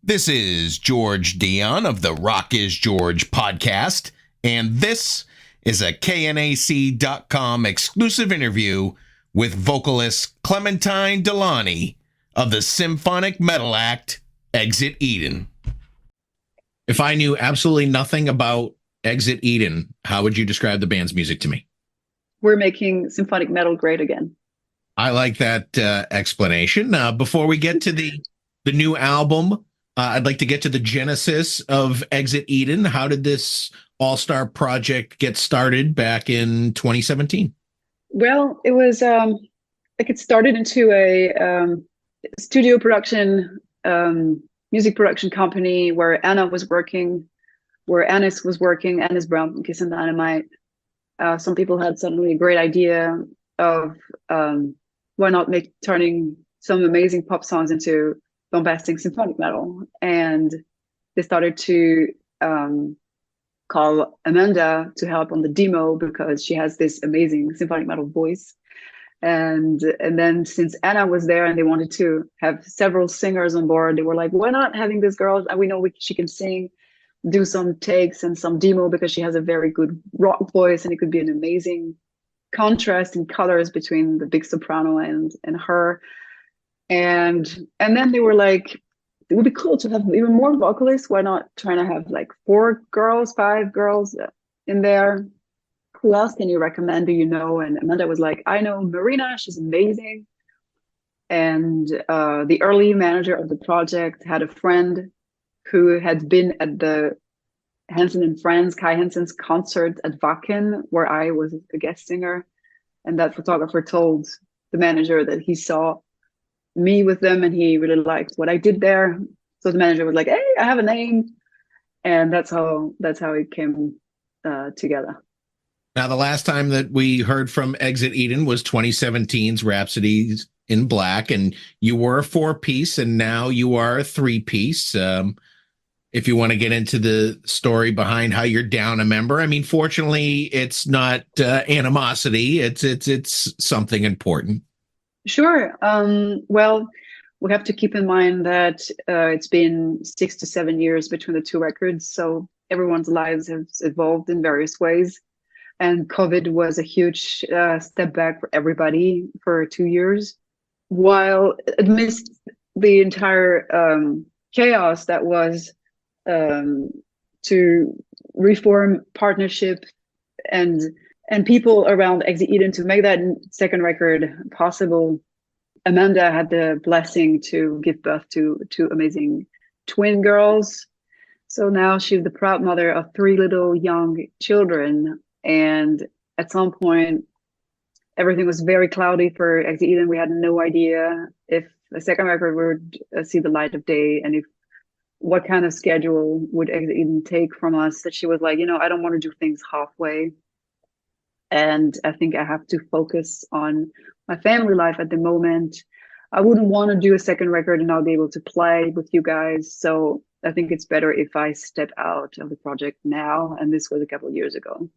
This is George Dionne of the Rock is George podcast, and this is a KNAC.com exclusive interview with vocalist Clémentine Delauny of the symphonic metal act Exit Eden. If I knew absolutely nothing about Exit Eden, how would you describe the band's music to me? We're making symphonic metal great again. I like that explanation. Before we get to the new album, I'd like to get to the genesis of Exit Eden. How did this all-star project get started back in 2017? Well, it was it started into a studio production, music production company where Anna was working, where Hannes was working, Hannes Broun from KISSIN Dynamite. Some people had suddenly a great idea of why not turning some amazing pop songs into bombastic symphonic metal, and they started to call Amanda to help on the demo because she has this amazing symphonic metal voice. And then since Anna was there and they wanted to have several singers on board, they were like, why not having this girl? We know she can sing, do some takes and some demo because she has a very good rock voice, and it could be an amazing contrast in colors between the big soprano and her. And then they were like, it would be cool to have even more vocalists. Why not trying to have like 4 girls, 5 girls in there? Who else can you recommend? Do you know? And Amanda was like, I know Marina, she's amazing. And the early manager of the project had a friend who had been at the Hansen and Friends, Kai Hansen's concert at Wacken, where I was a guest singer. And that photographer told the manager that he saw me with them and he really liked what I did there. So the manager was like, hey, I have a name. And that's how it came together. Now, the last time that we heard from Exit Eden was 2017's Rhapsody in Black, and you were a 4-piece and now you are a 3-piece. If you want to get into the story behind how you're down a member, I mean, fortunately, it's not animosity. It's something important. Sure. Well, we have to keep in mind that it's been 6 to 7 years between the 2 records, so everyone's lives have evolved in various ways. And COVID was a huge step back for everybody for 2 years. While amidst the entire chaos that was to reform partnership and people around Exit Eden to make that second record possible, Amanda had the blessing to give birth to 2 amazing twin girls. So now she's the proud mother of 3 little young children. And at some point, everything was very cloudy for Exit Eden. We had no idea if the second record would see the light of day, and if what kind of schedule would Exit Eden take from us. That she was like, I don't want to do things halfway. And I think I have to focus on my family life at the moment. I wouldn't want to do a second record and not be able to play with you guys. So I think it's better if I step out of the project now. And this was a couple of years ago.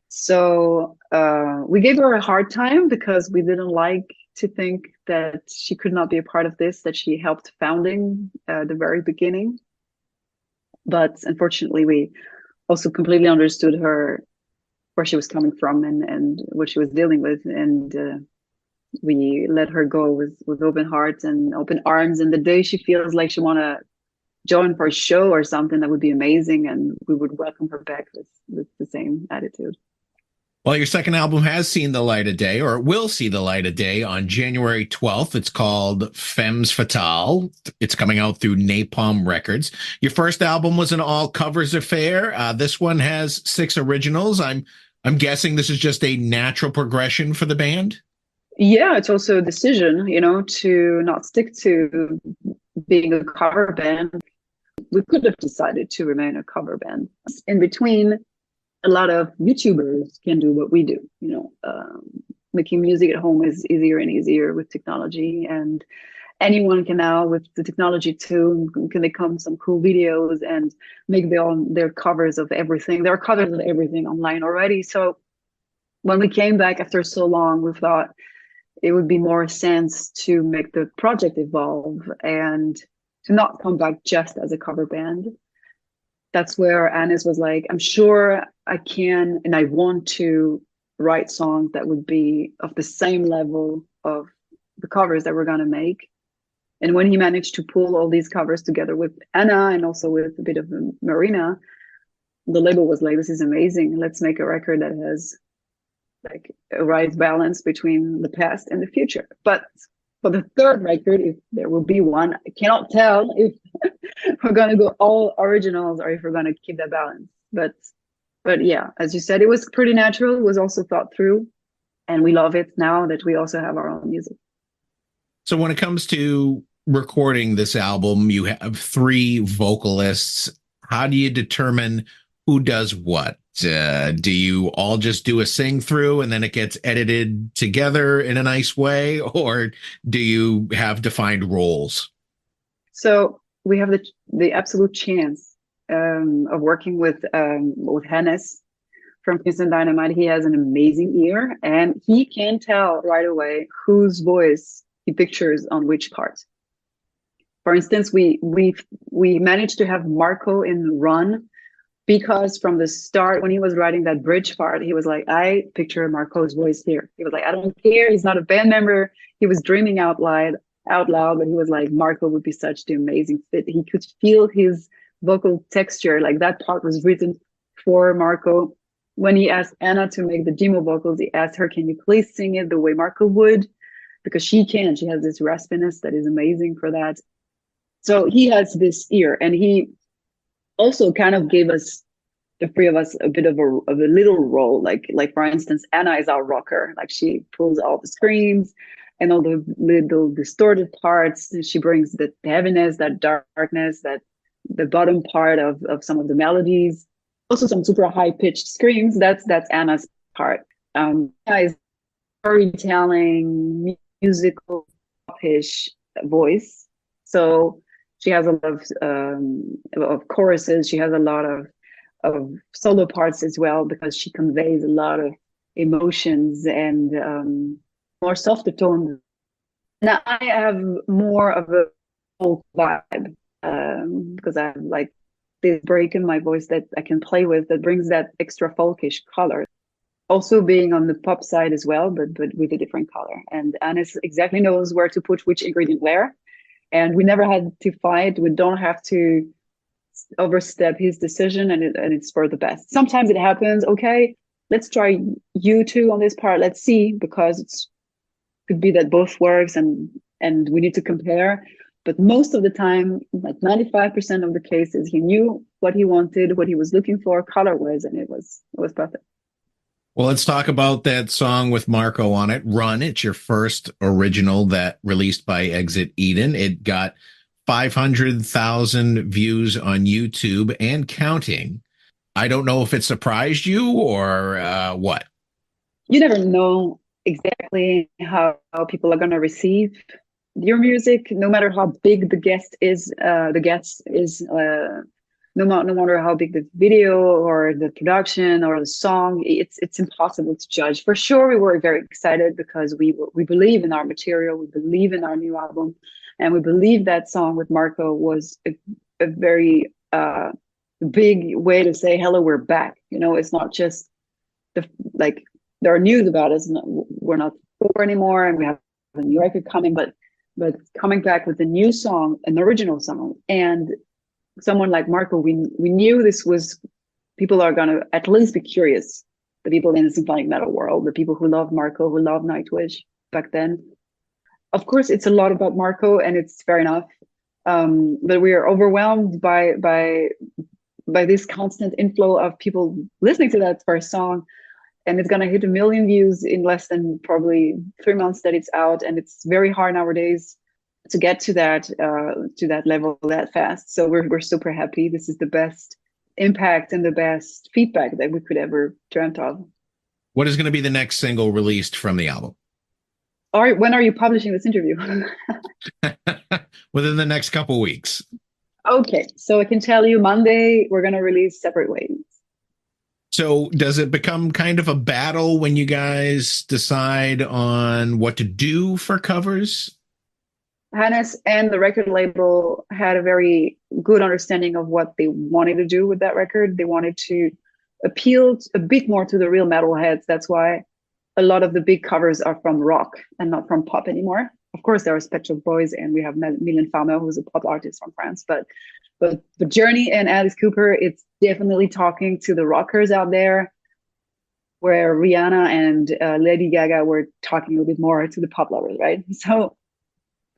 So we gave her a hard time because we didn't like to think that she could not be a part of this, that she helped founding the very beginning. But unfortunately, we also completely understood her, where she was coming from and what she was dealing with. And we let her go with open hearts and open arms. And the day she feels like she want to join for a show or something, that would be amazing. And we would welcome her back with the same attitude. Well, your second album has seen the light of day, or it will see the light of day on January 12th. It's called Femmes Fatales. It's coming out through Napalm Records. Your first album was an all covers affair. This one has 6 originals. I'm guessing this is just a natural progression for the band. Yeah, it's also a decision, to not stick to being a cover band. We could have decided to remain a cover band. In between, a lot of YouTubers can do what we do. Making music at home is easier and easier with technology, and anyone can now, with the technology too, can become some cool videos and make their covers of everything. There are covers of everything online already. So when we came back after so long, we thought it would be more sense to make the project evolve. And to not come back just as a cover band. That's where Hannes was like, I'm sure I can and I want to write songs that would be of the same level of the covers that we're going to make. And when he managed to pull all these covers together with Anna and also with a bit of Marina, the label was like, this is amazing. Let's make a record that has like a right balance between the past and the future. But for the third record, if there will be one, I cannot tell if we're going to go all originals or if we're going to keep that balance. But yeah, as you said, it was pretty natural. It was also thought through, and we love it now that we also have our own music. So when it comes to recording this album, you have 3 vocalists. How do you determine who does what? Do you all just do a sing through and then it gets edited together in a nice way, or do you have defined roles? So we have the absolute chance of working with Hannes from KISSIN DYNAMITE. He has an amazing ear, and he can tell right away whose voice he pictures on which part. For instance, we managed to have Marco in Run, because from the start, when he was writing that bridge part, he was like, I picture Marco's voice here. He was like, I don't care. He's not a band member. He was dreaming out loud, but he was like, Marco would be such an amazing fit. He could feel his vocal texture. Like that part was written for Marco. When he asked Anna to make the demo vocals, he asked her, can you please sing it the way Marco would? Because she can. She has this raspiness that is amazing for that. So he has this ear, and he also kind of gave us, the 3 of us, a bit of a little role. Like for instance, Anna is our rocker. Like she pulls all the screams and all the little distorted parts. She brings the heaviness, that darkness, that the bottom part of some of the melodies. Also some super high pitched screams. That's Anna's part. Anna is storytelling, musical, popish voice. So she has a lot of choruses. She has a lot of solo parts as well, because she conveys a lot of emotions and more softer tones. Now I have more of a folk vibe because I have like this break in my voice that I can play with that brings that extra folkish color. Also being on the pop side as well, but with a different color. And Hannes exactly knows where to put which ingredient where. And we never had to fight. We don't have to overstep his decision, and it's for the best. Sometimes it happens. Okay, let's try you 2 on this part. Let's see, because it could be that both works, and we need to compare. But most of the time, like 95% of the cases, he knew what he wanted, what he was looking for, color-wise, and it was perfect. Well, let's talk about that song with Marco on it, Run. It's your first original that released by Exit Eden. It got 500,000 views on YouTube and counting. I don't know if it surprised you or what. You never know exactly how people are going to receive your music, no matter how big the guest is. No matter how big the video or the production or the song, it's impossible to judge. For sure, we were very excited because we believe in our material, we believe in our new album, and we believe that song with Marco was a very big way to say, hello, we're back. You know, it's not just there are news about us. We're not poor anymore, and we have a new record coming, but coming back with a new song, an original song, and someone like Marco, we knew this was, people are going to at least be curious. The people in the symphonic metal world, the people who love Marco, who love Nightwish back then. Of course, it's a lot about Marco, and it's fair enough. But we are overwhelmed by this constant inflow of people listening to that first song, and it's going to hit 1 million views in less than probably 3 months that it's out, and it's very hard nowadays to get to that level that fast. So we're super happy. This is the best impact and the best feedback that we could ever dreamt of. What is going to be the next single released from the album? All right, when are you publishing this interview? Within the next couple weeks. Okay, so I can tell you Monday we're going to release Separate Ways. So does it become kind of a battle when you guys decide on what to do for covers? Hannes and the record label had a very good understanding of what they wanted to do with that record. They wanted to appeal a bit more to the real metalheads. That's why a lot of the big covers are from rock and not from pop anymore. Of course, there are Pet Shop Boys, and we have Mylène Farmer, who's a pop artist from France. But Journey and Alice Cooper, it's definitely talking to the rockers out there, where Rihanna and Lady Gaga were talking a little bit more to the pop lovers, right? So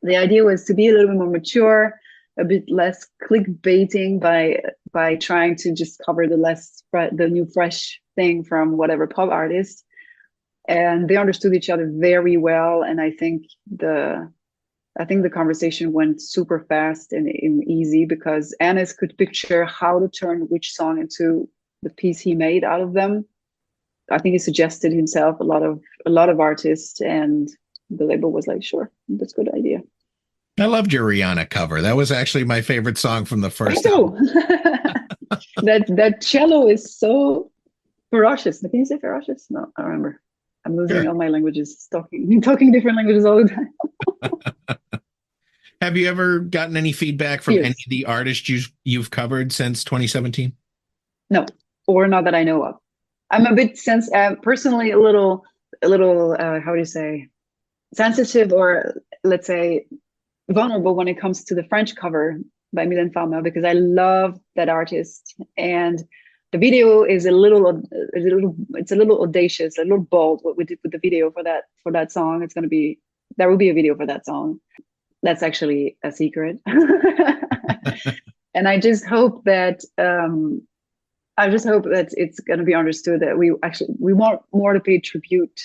the idea was to be a little bit more mature, a bit less clickbaiting by trying to just cover the new fresh thing from whatever pop artist. And they understood each other very well. And I think the conversation went super fast and easy, because Hannes could picture how to turn which song into the piece he made out of them. I think he suggested himself a lot of artists, and the label was like, sure, that's a good idea. I loved your Rihanna cover. That was actually my favorite song from the first album. that cello is so ferocious. Can you say ferocious? No, I remember. I'm losing all my languages, talking different languages all the time. Have you ever gotten any feedback from any of the artists you've covered since 2017? No, or not that I know of. I'm a bit personally a little how do you say, sensitive, or let's say vulnerable when it comes to the French cover by Mylène Farmer, because I love that artist, and the video is a little audacious, a little bold what we did with the video for that song. There will be a video for that song. That's actually a secret. And I just hope that it's going to be understood that we want more to pay tribute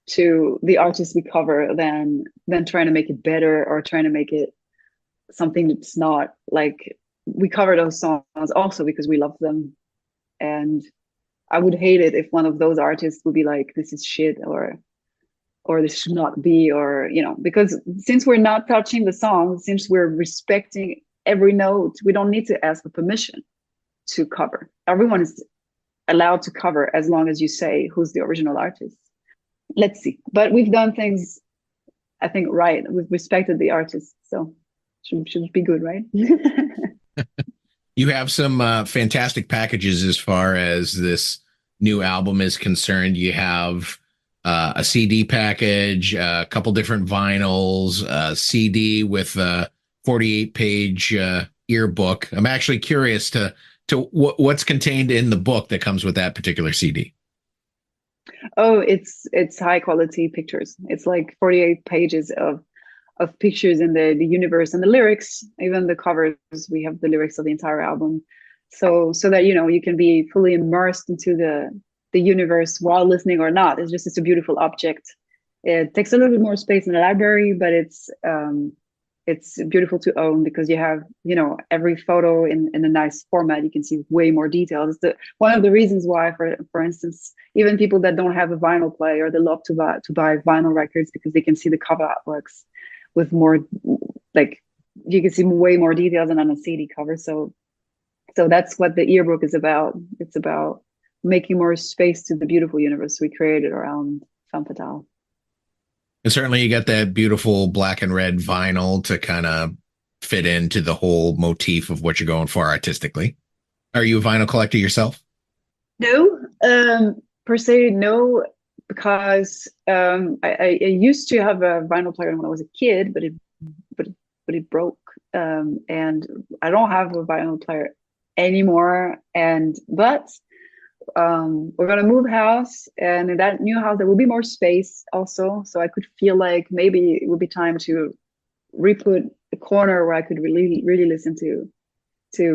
to the artists we cover than trying to make it better or trying to make it something that's not. Like, we cover those songs also because we love them. And I would hate it if one of those artists would be like, this is shit, or this should not be, or, because since we're not touching the song, since we're respecting every note, we don't need to ask for permission to cover. Everyone is allowed to cover as long as you say who's the original artist. Let's see. But we've done things, I think, right. We've respected the artist, so should be good, right? You have some fantastic packages as far as this new album is concerned. You have a CD package, a couple different vinyls, a CD with a 48-page earbook. I'm actually curious to what's contained in the book that comes with that particular CD. Oh, it's high quality pictures. It's like 48 pages of pictures in the universe, and the lyrics, even the covers, we have the lyrics of the entire album. So that, you can be fully immersed into the universe while listening or not. It's a beautiful object. It takes a little bit more space in the library, but it's beautiful to own, because you have, every photo in a nice format. You can see way more details. It's one of the reasons why, for instance, even people that don't have a vinyl player, they love to buy vinyl records, because they can see the cover artworks with more, like, you can see way more details than on a CD cover. So that's what the earbook is about. It's about making more space to the beautiful universe we created around Femme Fatale. And certainly you got that beautiful black and red vinyl to kind of fit into the whole motif of what you're going for artistically. Are you a vinyl collector yourself? No, per se, no, because I used to have a vinyl player when I was a kid, but it broke, and I don't have a vinyl player anymore. But we're gonna move house, and in that new house there will be more space also. So I could feel like maybe it would be time to re-put a corner where I could really listen to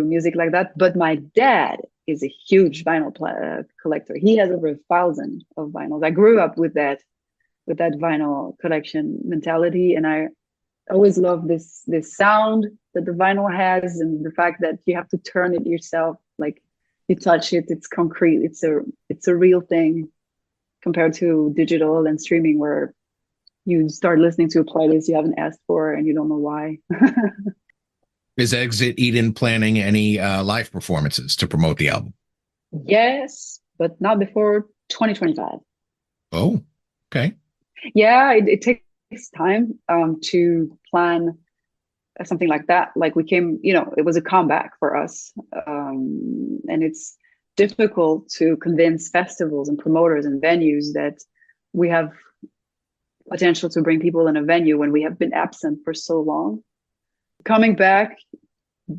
music like that. But my dad is a huge vinyl collector. He has over 1,000 of vinyls. I grew up with that vinyl collection mentality, and I always love this sound that the vinyl has, and the fact that you have to turn it yourself. Like, you touch it, it's concrete, it's a real thing, compared to digital and streaming, where you start listening to a playlist you haven't asked for and you don't know why. Is Exit Eden planning any live performances to promote the album? Yes, but not before 2025. Oh, okay. Yeah, it takes time to plan something like that. Like we came, it was a comeback for us, and it's difficult to convince festivals and promoters and venues that we have potential to bring people in a venue when we have been absent for so long. Coming back,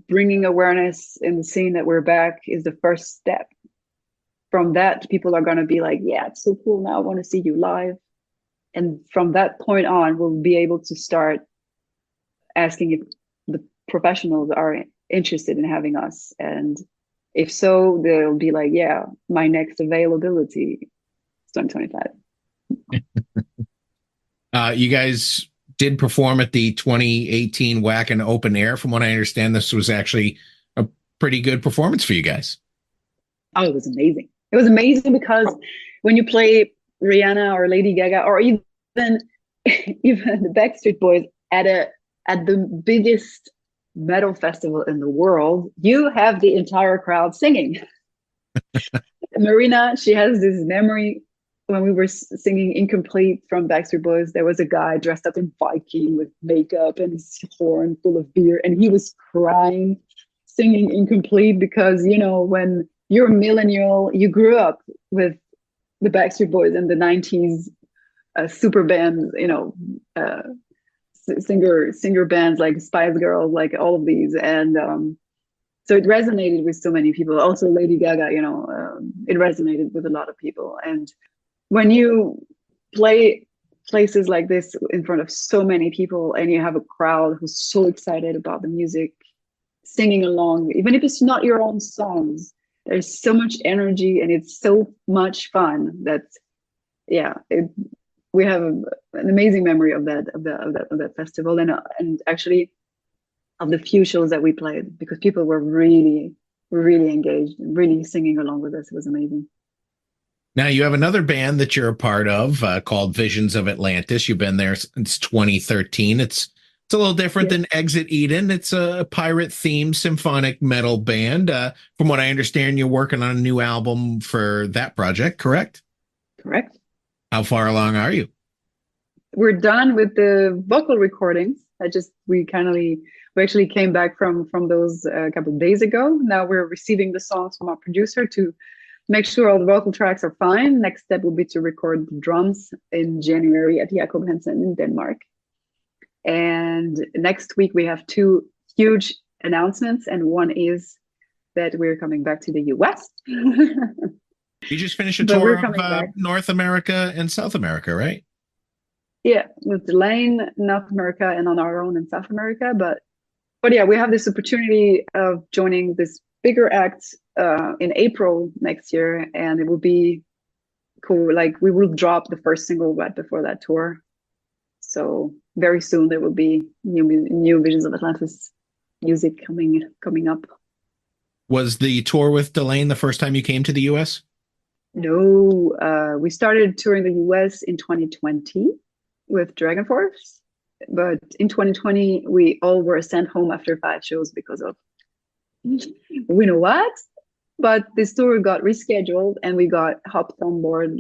bringing awareness in the scene that we're back is the first step. From that, people are going to be like, yeah, it's so cool. Now I want to see you live. And from that point on, we'll be able to start asking if the professionals are interested in having us. And if so, they'll be like, yeah, my next availability is 2025. You guys did perform at the 2018 Wacken Open Air. From what I understand, this was actually a pretty good performance for you guys. Oh, it was amazing. It was amazing because when you play Rihanna or Lady Gaga or even the Backstreet Boys at the biggest metal festival in the world, you have the entire crowd singing. Marina, she has this memory when we were singing Incomplete from Backstreet Boys. There was a guy dressed up in Viking with makeup and his horn full of beer, and he was crying singing Incomplete because, when you're a millennial, you grew up with the Backstreet Boys in the 90s, super bands, singer bands like Spice Girls, like all of these. And so it resonated with so many people. Also Lady Gaga, it resonated with a lot of people. And when you play places like this in front of so many people and you have a crowd who's so excited about the music, singing along, even if it's not your own songs, there's so much energy and it's so much fun that, we have an amazing memory of that festival and actually of the few shows that we played, because people were really, really engaged and really singing along with us. It was amazing. Now you have another band that you're a part of called Visions of Atlantis. You've been there since 2013. It's a little different than Exit Eden. It's a pirate-themed symphonic metal band. From what I understand, you're working on a new album for that project, correct? Correct. How far along are you? We're done with the vocal recordings. We actually came back from those a couple of days ago. Now we're receiving the songs from our producer to make sure all the vocal tracks are fine. Next step will be to record the drums in January at Jacob Hansen in Denmark. And next week we have 2 huge announcements, and one is that we're coming back to the US. You just finished a tour of North America and South America, right? Yeah, with Delan, North America, and on our own in South America. But yeah, we have this opportunity of joining this bigger act in April next year, and it will be cool. Like, we will drop the first single right before that tour. So very soon there will be new Visions of Atlantis music coming up. Was the tour with Delan the first time you came to the US? No, we started touring the US in 2020 with Dragon Force, but in 2020 we all were sent home after 5 shows because of we know what. But this tour got rescheduled and we got hopped on board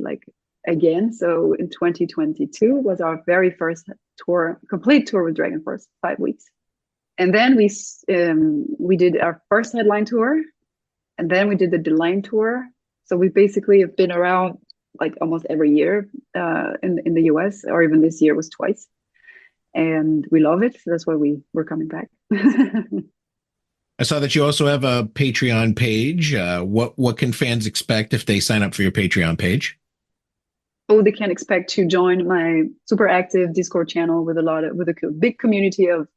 again. So in 2022 was our very first tour, complete tour with Dragon Force, 5 weeks. And then we did our first headline tour, and then we did the Delan tour. So we basically have been around almost every year in the US, or even this year was twice. And we love it. So that's why we're coming back. I saw that you also have a Patreon page. What can fans expect if they sign up for your Patreon page? Oh, they can expect to join my super active Discord channel with a big community of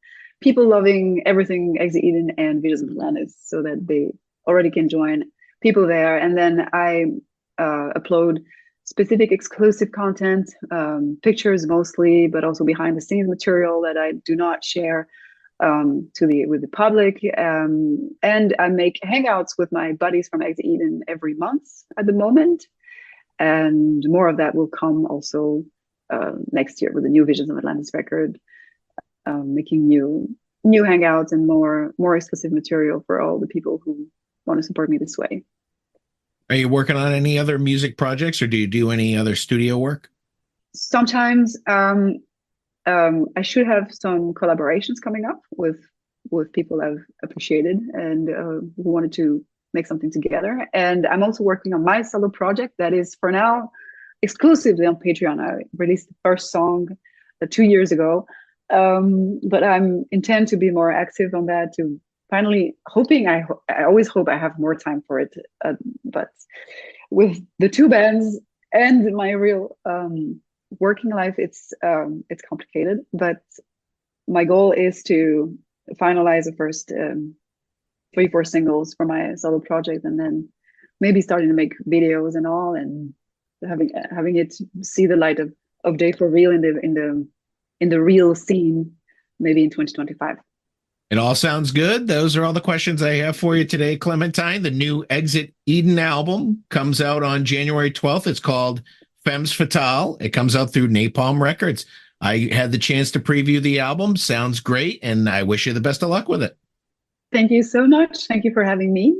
people loving everything Exit Eden and Visions of Atlantis, so that they already can join people there. And then I upload specific exclusive content, pictures mostly, but also behind the scenes material that I do not share with the public. And I make hangouts with my buddies from Exit Eden every month at the moment. And more of that will come also next year with the new Visions of Atlantis record, making new hangouts and more exclusive material for all the people who want to support me this way. Are you working on any other music projects, or do you do any other studio work? Sometimes I should have some collaborations coming up with people I've appreciated and who wanted to make something together. And I'm also working on my solo project that is for now exclusively on Patreon. I released the first song 2 years ago, but I'm intend to be more active on that, to finally hoping, I always hope I have more time for it, but with the two bands and my real working life, it's complicated. But my goal is to finalize the first 3-4 singles for my solo project, and then maybe starting to make videos and all, and having it see the light of day for real in the real scene, maybe in 2025. It all sounds good. Those are all the questions I have for you today, Clémentine. The new Exit Eden album comes out on January 12th. It's called Femmes Fatales. It comes out through Napalm Records. I had the chance to preview the album. Sounds great, and I wish you the best of luck with it. Thank you so much. Thank you for having me.